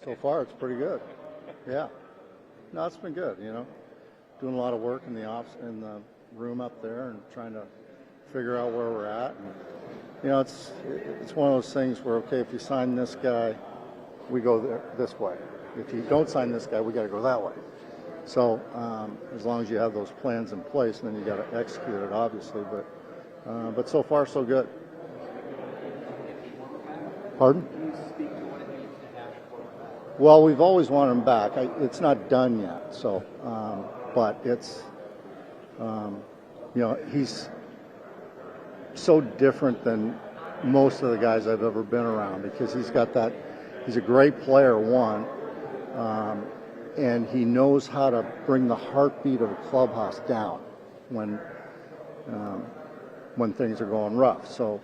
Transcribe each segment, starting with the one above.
So far, it's pretty good. Yeah. No, it's been good, Doing a lot of work in the room up there and trying to figure out where we're at. And, it's one of those things where, okay, if you sign this guy, we go this way. If you don't sign this guy, we got to go that way. So as long as you have those plans in place, and then you got to execute it, obviously. But so far, so good. Pardon? Well, we've always wanted him back. It's not done yet. So, but it's, he's so different than most of the guys I've ever been around because he's got that. He's a great player, one, and he knows how to bring the heartbeat of a clubhouse down when things are going rough. So,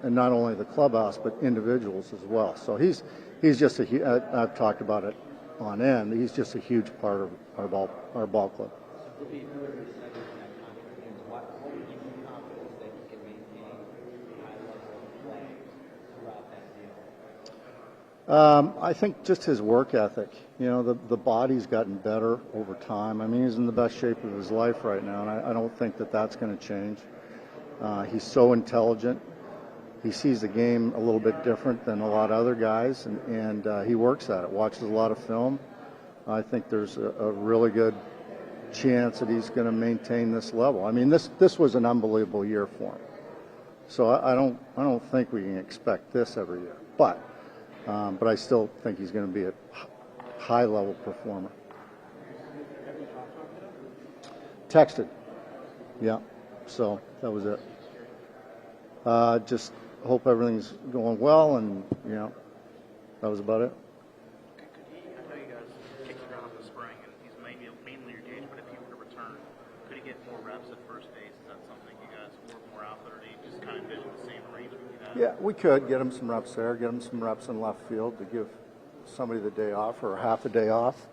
and not only the clubhouse but individuals as well. So he's just I've talked about it on end. He's just a huge part of our ball club. I think just his work ethic. The body's gotten better over time. I mean, he's in the best shape of his life right now, and I don't think that's going to change. He's so intelligent. He sees the game a little bit different than a lot of other guys, and he works at it, watches a lot of film. I think there's a really good chance that he's going to maintain this level. I mean, this was an unbelievable year for him. So I don't think we can expect this every year. But I still think he's going to be a high-level performer. Texted. Yeah. So that was it. Just hope everything's going well, and that was about it. I know you guys kicked around in the spring, and he's mainly your gauge. But if he were to return, could he get more reps at first base? Is that something you guys work more out there, or do you just kind of envision the same arrangement you have? Yeah, we could get him some reps there, get him some reps in left field to give somebody the day off or half a day off,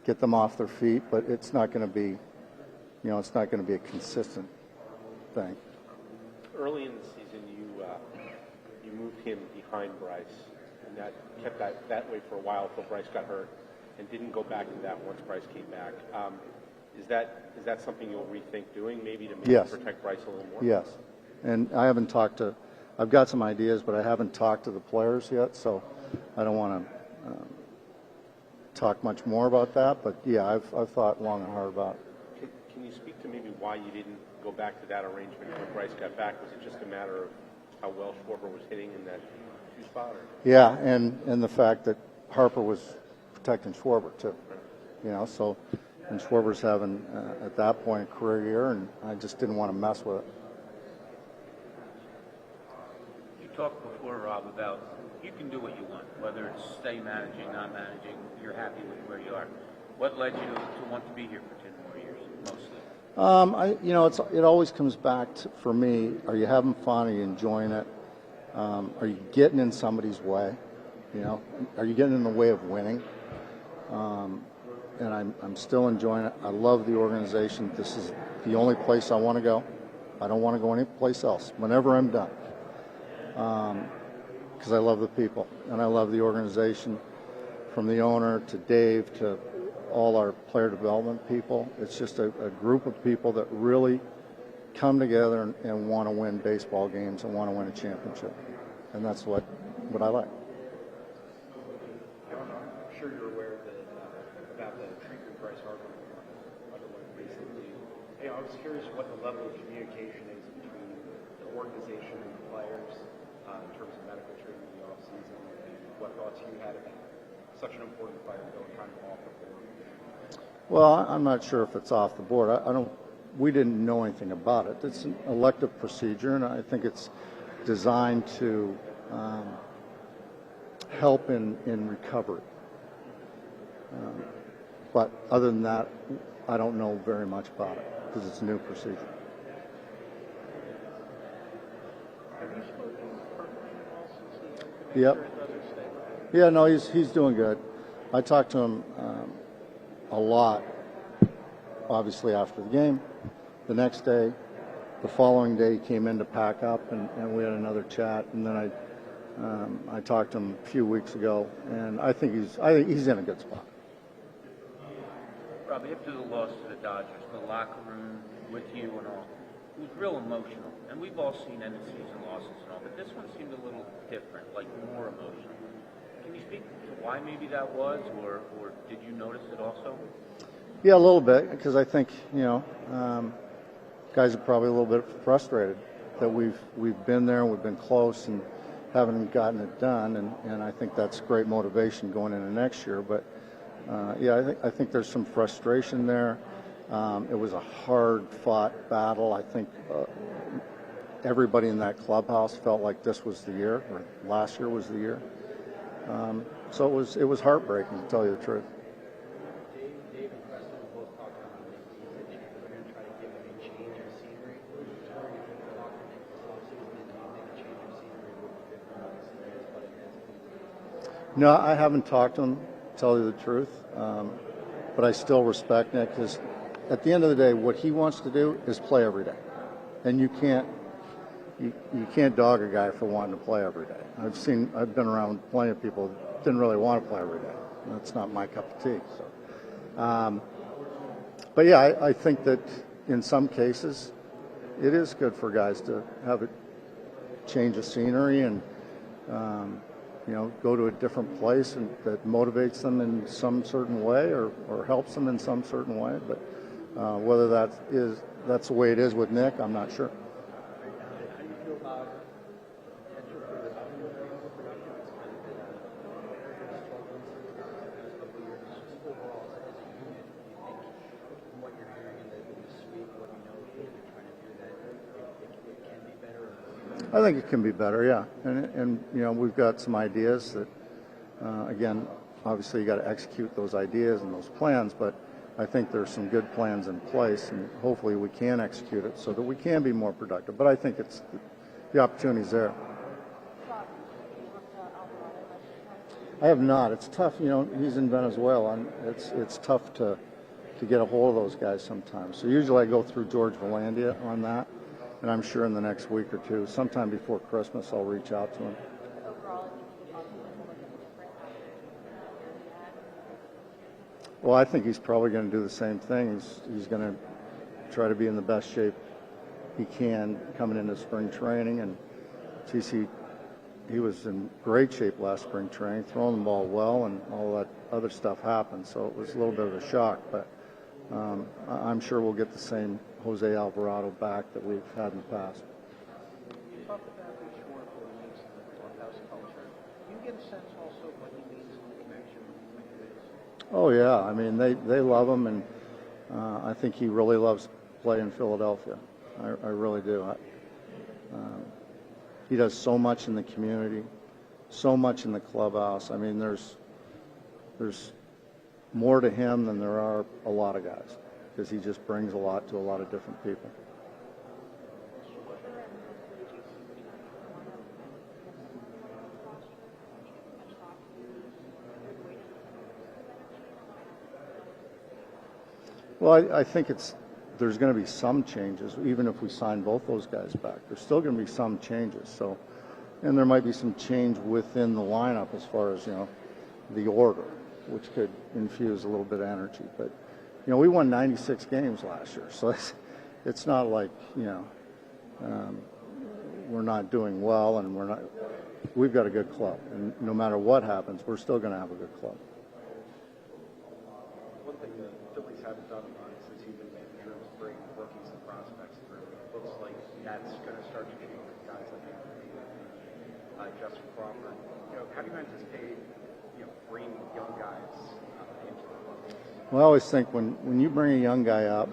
get them off their feet. But it's not going to be, it's not going to be a consistent thing. Early in the season, you moved him behind Bryce, and that kept that way for a while until Bryce got hurt, and didn't go back to that once Bryce came back. Is that something you'll rethink doing, maybe to protect Bryce a little more? Yes, and I haven't talked to. I've got some ideas, but I haven't talked to the players yet, so I don't want to talk much more about that. But yeah, I've thought long and hard about it. Can you speak to maybe why you didn't go back to that arrangement when Bryce got back? Was it just a matter of how well Schwarber was hitting in that two spot? Yeah, and the fact that Harper was protecting Schwarber too. So and Schwarber's having at that point a career year, and I just didn't want to mess with it. You talked before, Rob, about you can do what you want, whether it's stay managing, not managing. You're happy with where you are. What led you to want to be here for 10 more years, mostly? It always comes back to, for me, are you having fun? Are you enjoying it? Are you getting in somebody's way? Are you getting in the way of winning? And I'm still enjoying it. I love the organization. This is the only place I want to go. I don't want to go anyplace else whenever I'm done. Because I love the people and I love the organization, from the owner to Dave to all our player development people. It's just a group of people that really come together and want to win baseball games and want to win a championship. And that's what I like. I'm sure you're aware about the treatment Bryce Harper underwent recently. I was curious what the level of communication is between the organization and the players in terms of medical treatment in the offseason, and what thoughts you had about such an important player going kind of off the board. Well, I'm not sure if it's off the board. We didn't know anything about it. It's an elective procedure, and I think it's designed to help in recovery. But other than that, I don't know very much about it because it's a new procedure. Have you spoken Yep. Yeah, no, he's doing good. I talked to him a lot, obviously, after the game. The next day, the following day, he came in to pack up, and we had another chat. And then I I talked to him a few weeks ago, and I think he's in a good spot. Robbie, after the loss to the Dodgers, the locker room with you and all, it was real emotional. And we've all seen end of season losses and all, but this one seemed a little different, like more emotional. Can you speak to why maybe that was, or did you notice it also? Yeah, a little bit, because I think, guys are probably a little bit frustrated that we've been there and we've been close and haven't gotten it done, and I think that's great motivation going into next year. But I think there's some frustration there. It was a hard-fought battle. I think everybody in that clubhouse felt like this was the year, or last year was the year. So it was heartbreaking, to tell you the truth. Dave and Preston both talked about this. They said they're going to try to give him a change of scenery. I was wondering if you could talk to Nick this offseason, and do you think a change of scenery would be good for him, obviously, he is what it is. No, I haven't talked to him, to tell you the truth. But I still respect Nick, because at the end of the day, what he wants to do is play every day. And you can't dog a guy for wanting to play every day. I've been around plenty of people that didn't really want to play every day. That's not my cup of tea. So, but yeah, I think that in some cases, it is good for guys to have a change of scenery and go to a different place and that motivates them in some certain way or helps them in some certain way. But whether that's the way it is with Nick, I'm not sure. How do you feel about potential for the outfield production? It's kind of been a struggle in the past couple of years. Just overall, as a unit, do you think, from what you're hearing in this week, what you know they're trying to do, that it can be better? I think it can be better, yeah. And we've got some ideas that, again, obviously you got to execute those ideas and those plans, but I think there's some good plans in place, and hopefully we can execute it so that we can be more productive. But I think the opportunity's there. I have not. It's tough. He's in Venezuela, and it's tough to get a hold of those guys sometimes. So usually I go through George Valandia on that, and I'm sure in the next week or two, sometime before Christmas, I'll reach out to him. Well, I think he's probably going to do the same thing. He's going to try to be in the best shape he can coming into spring training. And he was in great shape last spring training, throwing the ball well, and all that other stuff happened. So it was a little bit of a shock. But I'm sure we'll get the same Jose Alvarado back that we've had in the past. You talked about the short what he means to the clubhouse culture. Do you get a sense also what he means in the connection with the Phillies? Oh, yeah. I mean, they love him, and I think he really loves playing in Philadelphia. I really do. He does so much in the community, so much in the clubhouse. I mean, there's more to him than there are a lot of guys, because he just brings a lot to a lot of different people. Well, I think there's going to be some changes, even if we sign both those guys back. There's still going to be some changes. So, and there might be some change within the lineup as far as the order, which could infuse a little bit of energy. But we won 96 games last year, so it's not like we're not doing well, and we've got a good club, and no matter what happens, we're still going to have a good club. One thing the Phillies haven't done since you've been manager is bring rookies and prospects through. It looks like that's going to start to change with guys like Justin Crawford. How do you anticipate bringing young guys into the club? Well, I always think when you bring a young guy up,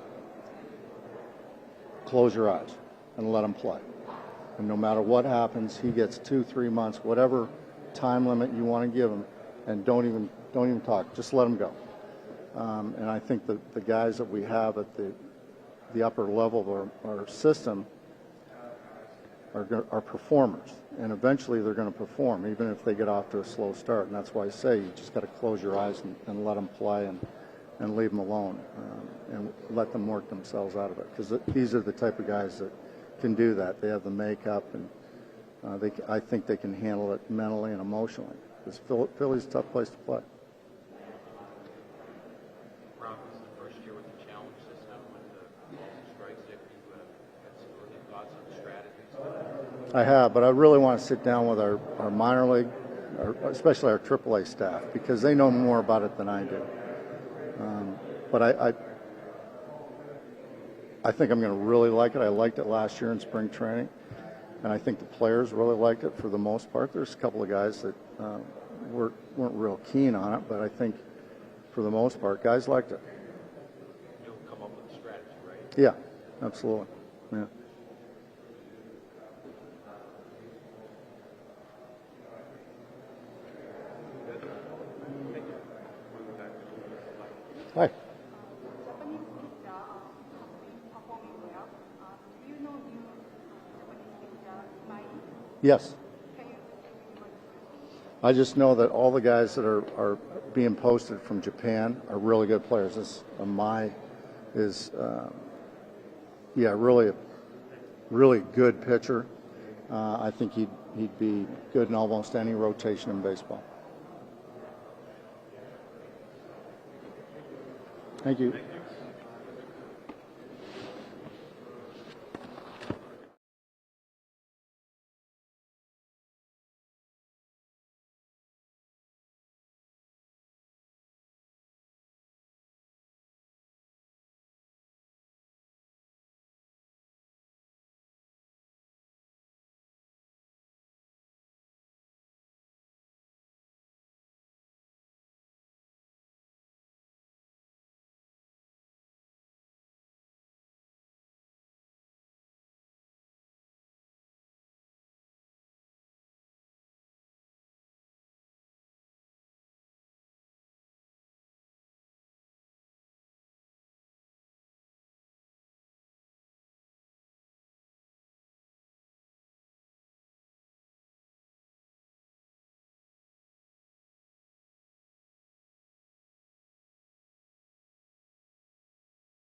close your eyes and let him play. And no matter what happens, he gets 2-3 months, whatever time limit you want to give him, and don't even talk. Just let him go. And I think that the guys that we have at the upper level of our system are performers, and eventually they're going to perform, even if they get off to a slow start. And that's why I say you just got to close your eyes and let them play and leave them alone, and let them work themselves out of it, because these are the type of guys that can do that. They have the makeup, and I think they can handle it mentally and emotionally. Because Philly's a tough place to play. Ron, this is the first year with the challenge system with the balls and strikes. If you had some early thoughts on the strategies? I have, but I really want to sit down with our minor league, especially our AAA staff, because they know more about it than I do. But I think I'm going to really like it. I liked it last year in spring training, and I think the players really liked it for the most part. There's a couple of guys that weren't real keen on it, but I think for the most part, guys liked it. You'll come up with a strategy, right? Yeah, absolutely. Yeah. Hi. Japanese pitcher have been performing well. Do you know new Japanese pitcher, Mai? Yes. Can you I just know that all the guys that are being posted from Japan are really good players. This Mai is, really good pitcher. I think he'd be good in almost any rotation in baseball. Thank you.